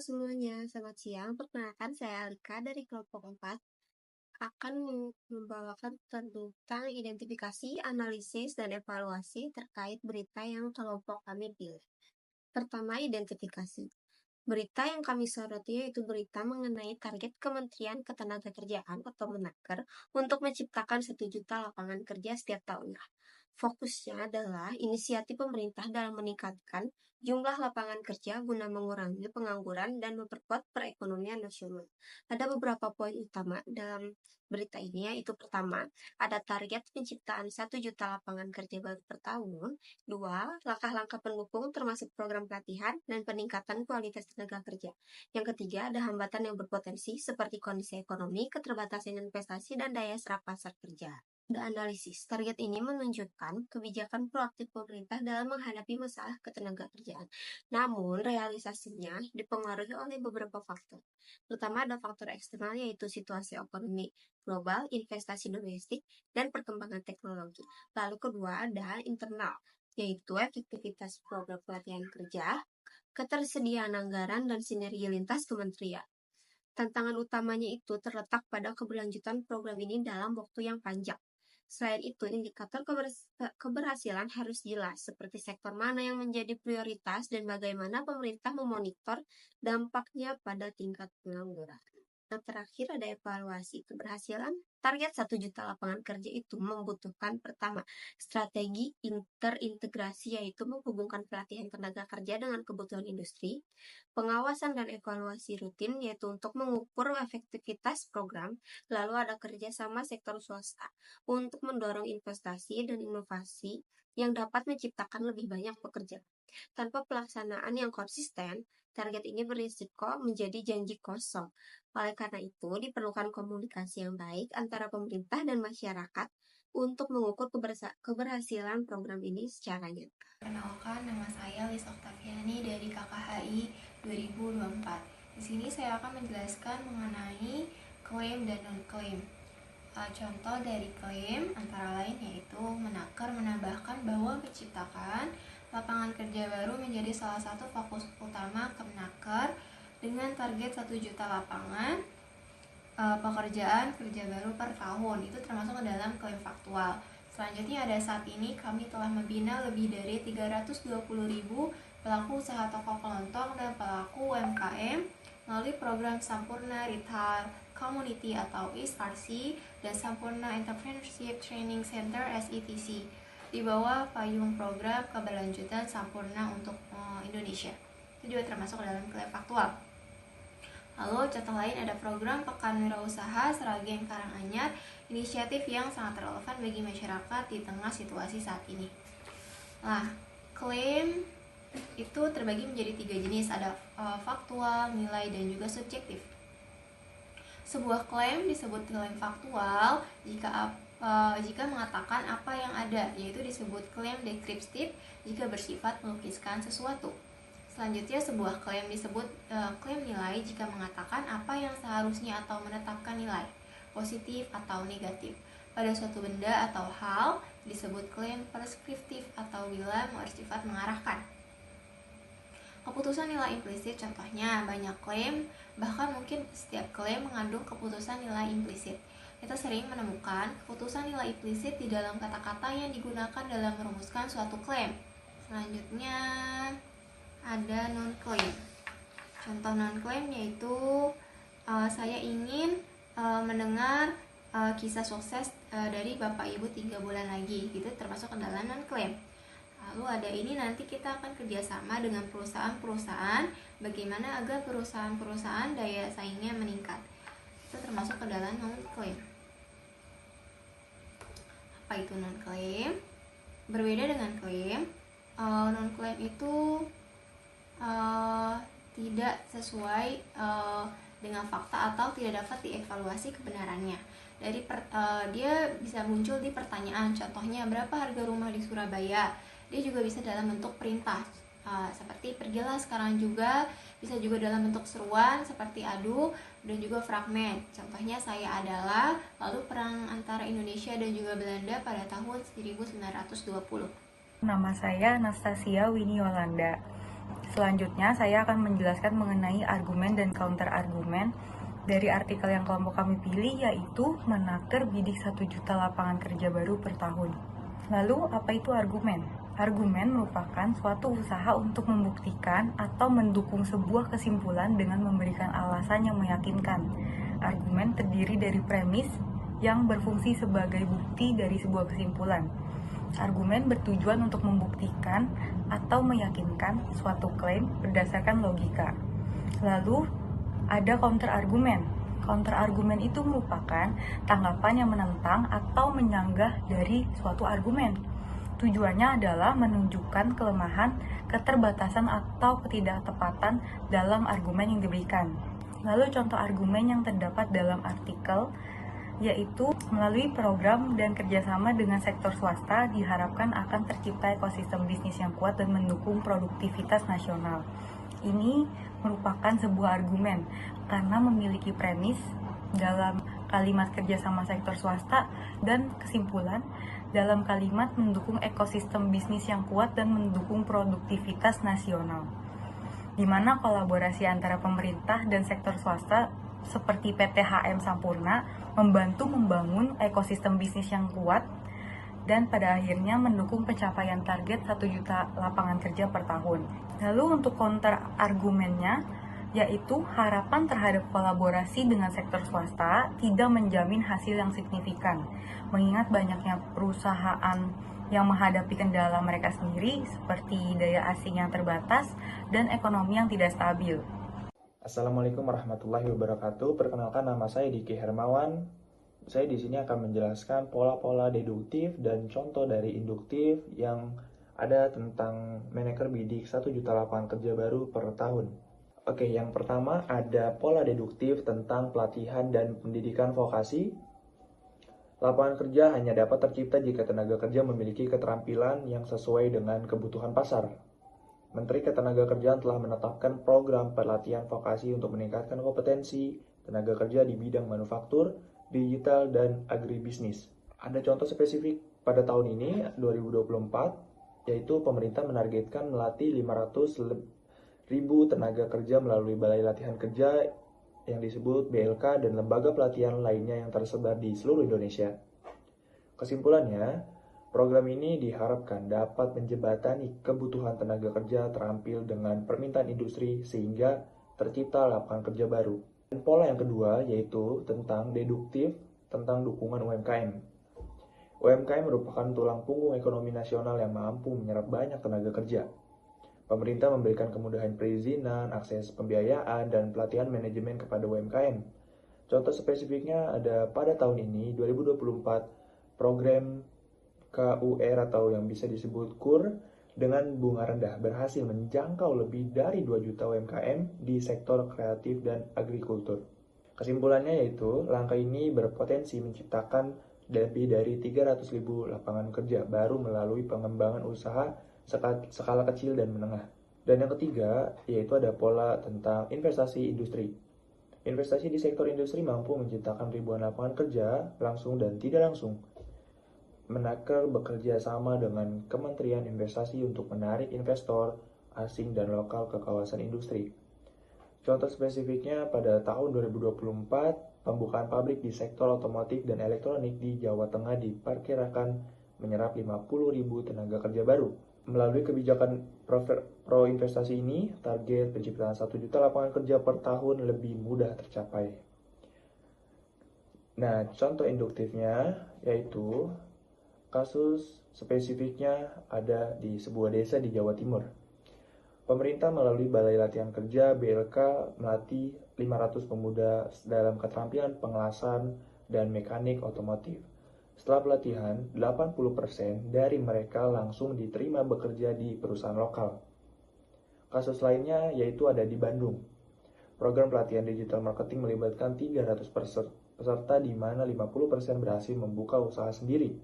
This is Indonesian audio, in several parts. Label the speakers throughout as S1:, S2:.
S1: semuanya, selamat siang. Perkenalkan, saya Alika dari kelompok 4 akan membawakan tentang identifikasi, analisis, dan evaluasi terkait berita yang kelompok kami pilih. Pertama, identifikasi. Berita yang kami soroti yaitu berita mengenai target Kementerian Ketenagakerjaan atau Menaker untuk menciptakan 1 juta lapangan kerja setiap tahunnya. Fokusnya adalah inisiatif pemerintah dalam meningkatkan jumlah lapangan kerja guna mengurangi pengangguran dan memperkuat perekonomian nasional. Ada beberapa poin utama dalam berita ini, yaitu pertama, ada target penciptaan 1 juta lapangan kerja baru per tahun. Dua, langkah-langkah pendukung termasuk program pelatihan dan peningkatan kualitas tenaga kerja. Yang ketiga, ada hambatan yang berpotensi seperti kondisi ekonomi, keterbatasan investasi, dan daya serap pasar kerja. Analisis. Target ini menunjukkan kebijakan proaktif pemerintah dalam menghadapi masalah ketenagakerjaan. Namun, realisasinya dipengaruhi oleh beberapa faktor. Pertama, ada faktor eksternal yaitu situasi ekonomi global, investasi domestik, dan perkembangan teknologi. Lalu kedua, ada internal, yaitu efektivitas program pelatihan kerja, ketersediaan anggaran, dan sinergi lintas kementerian. Tantangan utamanya itu terletak pada keberlanjutan program ini dalam waktu yang panjang. Selain itu, indikator keberhasilan harus jelas, seperti sektor mana yang menjadi prioritas dan bagaimana pemerintah memonitor dampaknya pada tingkat pengangguran. Yang terakhir, ada evaluasi keberhasilan. Target 1 juta lapangan kerja itu membutuhkan pertama, strategi terintegrasi, yaitu menghubungkan pelatihan tenaga kerja dengan kebutuhan industri, pengawasan dan evaluasi rutin, yaitu untuk mengukur efektivitas program, lalu ada kerjasama sektor swasta untuk mendorong investasi dan inovasi yang dapat menciptakan lebih banyak pekerjaan. Tanpa pelaksanaan yang konsisten, target ini berisiko menjadi janji kosong. Oleh karena itu, diperlukan komunikasi yang baik antara pemerintah dan masyarakat untuk mengukur keberhasilan program ini secara nyata.
S2: Perkenalkan, nama saya Lis Oktaviani dari KKHI 2024. Di sini saya akan menjelaskan mengenai klaim dan non-klaim. Contoh dari klaim antara lain yaitu Menaker menambahkan bahwa menciptakan lapangan kerja baru menjadi salah satu fokus utama Kemenaker dengan target 1 juta lapangan pekerjaan kerja baru per tahun. Itu termasuk ke dalam klaim faktual. Selanjutnya ada saat ini kami telah membina lebih dari 320.000 pelaku usaha toko kelontong dan pelaku UMKM melalui program Sampurna Retail Community atau SRC dan Sampurna Entrepreneurship Training Center SETC di bawah payung program keberlanjutan Sampurna untuk Indonesia. Itu juga termasuk dalam klaim faktual. Lalu contoh lain ada program Pekan Wirausaha Sragen Karanganyar, inisiatif yang sangat relevan bagi masyarakat di tengah situasi saat ini. Nah, klaim itu terbagi menjadi 3 jenis, ada faktual, nilai, dan juga subjektif. Sebuah klaim disebut klaim faktual jika mengatakan apa yang ada, yaitu disebut klaim deskriptif jika bersifat melukiskan sesuatu. Selanjutnya, sebuah klaim disebut klaim nilai jika mengatakan apa yang seharusnya atau menetapkan nilai, positif atau negatif. Pada suatu benda atau hal disebut klaim preskriptif atau bila bersifat mengarahkan. Keputusan nilai implisit contohnya banyak klaim, bahkan mungkin setiap klaim mengandung keputusan nilai implisit. Kita sering menemukan keputusan nilai implisit di dalam kata-kata yang digunakan dalam merumuskan suatu klaim. Selanjutnya ada non-claim. Contoh non-claim yaitu saya ingin mendengar kisah sukses dari Bapak Ibu 3 bulan lagi, gitu termasuk ke dalam non-claim. Lalu ada ini, nanti kita akan kerjasama dengan perusahaan-perusahaan bagaimana agar perusahaan-perusahaan daya saingnya meningkat. Itu termasuk ke dalam non-claim. Apa itu non-claim? Berbeda dengan claim, non-claim itu tidak sesuai dengan fakta atau tidak dapat dievaluasi kebenarannya. Dia bisa muncul di pertanyaan, contohnya berapa harga rumah di Surabaya. Dia juga bisa dalam bentuk perintah, seperti pergilah sekarang juga. Bisa juga dalam bentuk seruan seperti adu, dan juga fragmen. Contohnya saya adalah, lalu perang antara Indonesia dan juga Belanda pada tahun 1920.
S3: Nama saya Anastasia Winnie Yolanda. Selanjutnya, saya akan menjelaskan mengenai argumen dan counter-argumen dari artikel yang kelompok kami pilih, yaitu Menaker Bidik 1 juta lapangan kerja baru per tahun. Lalu, apa itu argumen? Argumen merupakan suatu usaha untuk membuktikan atau mendukung sebuah kesimpulan dengan memberikan alasan yang meyakinkan. Argumen terdiri dari premis yang berfungsi sebagai bukti dari sebuah kesimpulan. Argumen bertujuan untuk membuktikan atau meyakinkan suatu klaim berdasarkan logika. Lalu, ada counter-argumen. Counter-argumen itu merupakan tanggapan yang menentang atau menyanggah dari suatu argumen. Tujuannya adalah menunjukkan kelemahan, keterbatasan, atau ketidaktepatan dalam argumen yang diberikan. Lalu contoh argumen yang terdapat dalam artikel yaitu melalui program dan kerjasama dengan sektor swasta diharapkan akan tercipta ekosistem bisnis yang kuat dan mendukung produktivitas nasional. Ini merupakan sebuah argumen karena memiliki premis dalam kalimat kerjasama sektor swasta dan kesimpulan dalam kalimat mendukung ekosistem bisnis yang kuat dan mendukung produktivitas nasional, di mana kolaborasi antara pemerintah dan sektor swasta seperti PT HM Sampurna membantu membangun ekosistem bisnis yang kuat dan pada akhirnya mendukung pencapaian target 1 juta lapangan kerja per tahun. Lalu untuk counter argumennya, yaitu harapan terhadap kolaborasi dengan sektor swasta tidak menjamin hasil yang signifikan, mengingat banyaknya perusahaan yang menghadapi kendala mereka sendiri seperti daya asing yang terbatas dan ekonomi yang tidak stabil.
S4: Assalamualaikum warahmatullahi wabarakatuh. Perkenalkan, nama saya Diki Hermawan. Saya di sini akan menjelaskan pola-pola deduktif dan contoh dari induktif yang ada tentang Menaker Bidik 1 juta lapangan kerja baru per tahun. Oke, yang pertama ada pola deduktif tentang pelatihan dan pendidikan vokasi. Lapangan kerja hanya dapat tercipta jika tenaga kerja memiliki keterampilan yang sesuai dengan kebutuhan pasar. Menteri Ketenagakerjaan telah menetapkan program pelatihan vokasi untuk meningkatkan kompetensi tenaga kerja di bidang manufaktur, digital, dan agribisnis. Ada contoh spesifik pada tahun ini, 2024, yaitu pemerintah menargetkan melatih 500.000 tenaga kerja melalui Balai Latihan Kerja yang disebut BLK dan lembaga pelatihan lainnya yang tersebar di seluruh Indonesia. Kesimpulannya, program ini diharapkan dapat menjembatani kebutuhan tenaga kerja terampil dengan permintaan industri sehingga tercipta lapangan kerja baru. Dan pola yang kedua yaitu tentang deduktif tentang dukungan UMKM. UMKM merupakan tulang punggung ekonomi nasional yang mampu menyerap banyak tenaga kerja. Pemerintah memberikan kemudahan perizinan, akses pembiayaan, dan pelatihan manajemen kepada UMKM. Contoh spesifiknya ada pada tahun ini, 2024, program KUR atau yang bisa disebut KUR dengan bunga rendah berhasil menjangkau lebih dari 2 juta UMKM di sektor kreatif dan agrikultur. Kesimpulannya yaitu langkah ini berpotensi menciptakan lebih dari 300.000 lapangan kerja baru melalui pengembangan usaha skala kecil dan menengah. Dan yang ketiga yaitu ada pola tentang investasi industri. Investasi di sektor industri mampu menciptakan ribuan lapangan kerja langsung dan tidak langsung. Menaker bekerja sama dengan Kementerian Investasi untuk menarik investor asing dan lokal ke kawasan industri. Contoh spesifiknya pada tahun 2024, pembukaan pabrik di sektor otomotif dan elektronik di Jawa Tengah diperkirakan menyerap 50.000 tenaga kerja baru. Melalui kebijakan pro investasi ini, target penciptaan 1 juta lapangan kerja per tahun lebih mudah tercapai. Nah, contoh induktifnya yaitu kasus spesifiknya ada di sebuah desa di Jawa Timur. Pemerintah melalui Balai Latihan Kerja BLK melatih 500 pemuda dalam keterampilan pengelasan dan mekanik otomotif. Setelah pelatihan, 80% dari mereka langsung diterima bekerja di perusahaan lokal. Kasus lainnya yaitu ada di Bandung. Program pelatihan digital marketing melibatkan 300 peserta di mana 50% berhasil membuka usaha sendiri.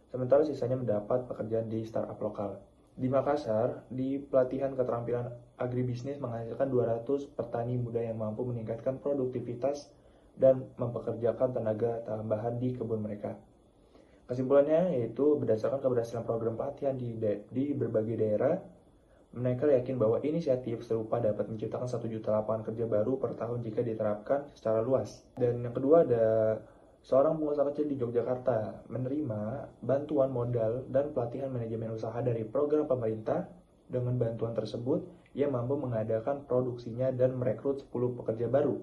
S4: Sementara sisanya mendapat pekerjaan di startup lokal. Di Makassar, di pelatihan keterampilan agribisnis menghasilkan 200 petani muda yang mampu meningkatkan produktivitas dan mempekerjakan tenaga tambahan di kebun mereka. Kesimpulannya yaitu berdasarkan keberhasilan program pelatihan di berbagai daerah, Mereka yakin bahwa inisiatif serupa dapat menciptakan 1 juta lapangan kerja baru per tahun jika diterapkan secara luas. Dan yang kedua ada seorang pengusaha kecil di Yogyakarta menerima bantuan modal dan pelatihan manajemen usaha dari program pemerintah. Dengan bantuan tersebut, ia mampu mengadakan produksinya dan merekrut 10 pekerja baru.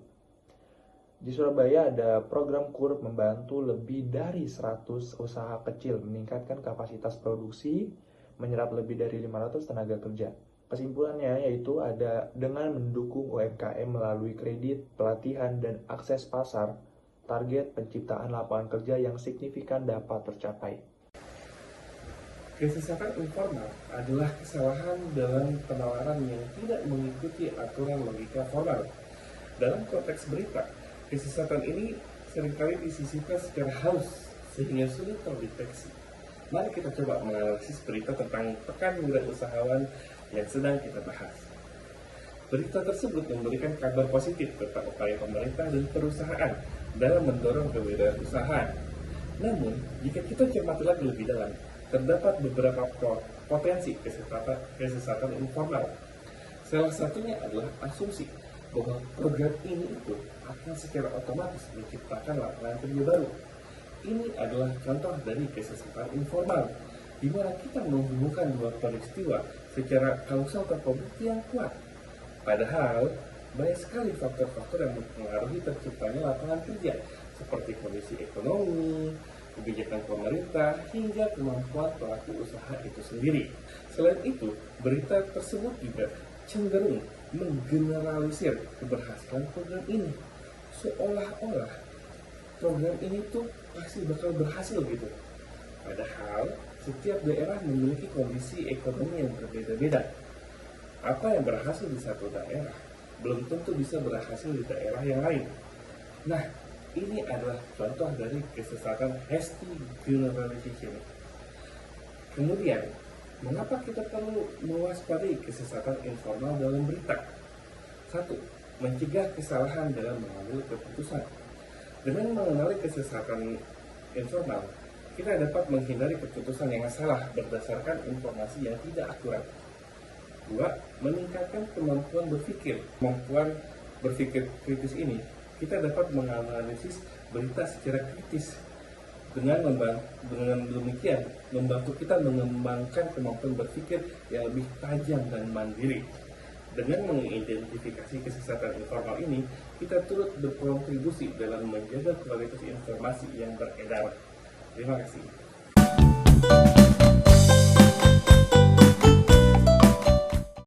S4: Di Surabaya ada program KUR membantu lebih dari 100 usaha kecil meningkatkan kapasitas produksi, menyerap lebih dari 500 tenaga kerja. Kesimpulannya yaitu ada dengan mendukung UMKM melalui kredit, pelatihan, dan akses pasar, target penciptaan lapangan kerja yang signifikan dapat tercapai.
S5: Kesesatan informal adalah kesalahan dalam penawaran yang tidak mengikuti aturan logika formal. Dalam konteks berita, kesesatan ini seringkali disisipkan secara halus sehingga sulit terdeteksi. Mari kita coba menganalisis berita tentang Pekan Wirausahawan yang sedang kita bahas. Berita tersebut memberikan kabar positif tentang upaya pemerintah dan perusahaan dalam mendorong kewirausahaan. Namun, jika kita cermati lagi lebih dalam, terdapat beberapa potensi kesesatan informal. Salah satunya adalah asumsi bahwa program ini itu akan secara otomatis menciptakan lapangan kerja baru. Ini adalah contoh dari kesesatan informal, di mana kita menghubungkan dua peristiwa secara kausal atau pembukti yang kuat. Padahal, banyak sekali faktor-faktor yang mempengaruhi terciptanya lapangan kerja, seperti kondisi ekonomi, kebijakan pemerintah, hingga kemampuan pelaku usaha itu sendiri. Selain itu, berita tersebut juga cenderung menggeneralisir keberhasilan program ini. Seolah-olah program ini tuh pasti bakal berhasil gitu. Padahal, setiap daerah memiliki kondisi ekonomi yang berbeda-beda. Apa yang berhasil di satu daerah, belum tentu bisa berhasil di daerah yang lain. Nah, ini adalah contoh dari kesesatan hasty generalization. Kemudian, mengapa kita perlu mewaspadai kesesatan informal dalam berita? 1. Mencegah kesalahan dalam mengambil keputusan. Dengan mengenali kesesatan informal, kita dapat menghindari keputusan yang salah berdasarkan informasi yang tidak akurat. 2. Meningkatkan kemampuan berpikir. Kemampuan berpikir kritis ini kita dapat menganalisis berita secara kritis. Dengan demikian, membantu kita mengembangkan kemampuan berpikir yang lebih tajam dan mandiri. Dengan mengidentifikasi kesesatan informal ini, kita turut berkontribusi dalam menjaga kualitas informasi yang beredar. Terima kasih.